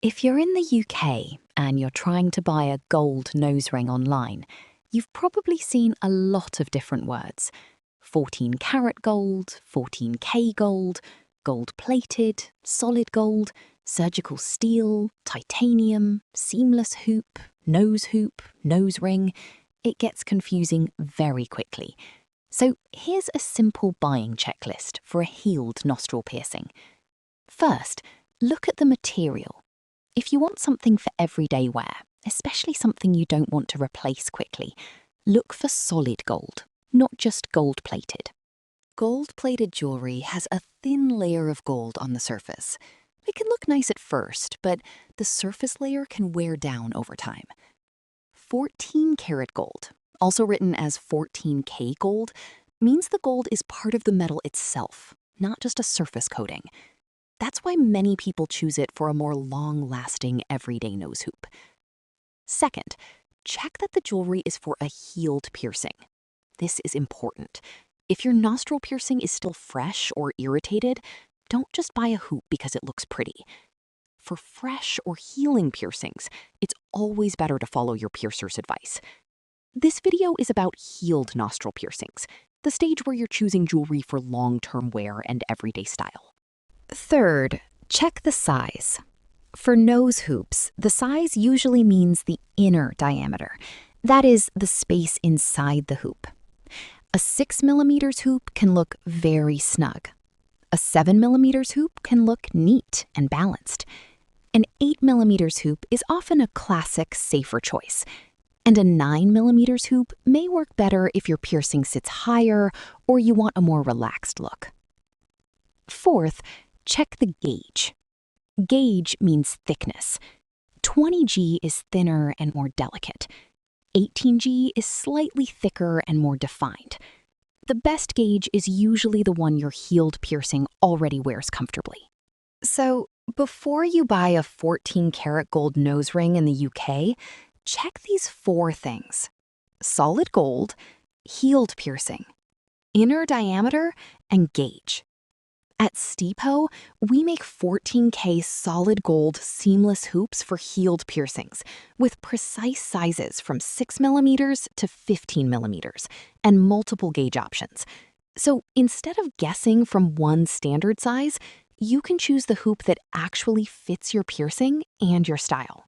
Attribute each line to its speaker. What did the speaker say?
Speaker 1: If you're in the UK and you're trying to buy a gold nose ring online, you've probably seen a lot of different words. 14 karat gold, 14K gold, gold plated, solid gold, surgical steel, titanium, seamless hoop, nose ring. It gets confusing very quickly. So here's a simple buying checklist for a healed nostril piercing. First, look at the material. If you want something for everyday wear, especially something you don't want to replace quickly, look for solid gold, not just gold-plated. Gold-plated jewelry has a thin layer of gold on the surface. It can look nice at first, but the surface layer can wear down over time. 14 karat gold, also written as 14K gold, means the gold is part of the metal itself, not just a surface coating. That's why many people choose it for a more long-lasting everyday nose hoop. Second, check that the jewelry is for a healed piercing. This is important. If your nostril piercing is still fresh or irritated, don't just buy a hoop because it looks pretty. For fresh or healing piercings, it's always better to follow your piercer's advice. This video is about healed nostril piercings, the stage where you're choosing jewelry for long-term wear and everyday style. Third, check the size. For nose hoops, the size usually means the inner diameter. That is, the space inside the hoop. A 6mm hoop can look very snug. A 7mm hoop can look neat and balanced. An 8mm hoop is often a classic, safer choice. And a 9mm hoop may work better if your piercing sits higher or you want a more relaxed look. Fourth, check the gauge. Gauge means thickness. 20G is thinner and more delicate. 18G is slightly thicker and more defined. The best gauge is usually the one your healed piercing already wears comfortably. So, before you buy a 14 karat gold nose ring in the UK, check these 4 things: solid gold, healed piercing, inner diameter, and gauge. At STEPOY, we make 14K solid gold seamless hoops for healed piercings with precise sizes from 6mm to 15mm and multiple gauge options. So instead of guessing from one standard size, you can choose the hoop that actually fits your piercing and your style.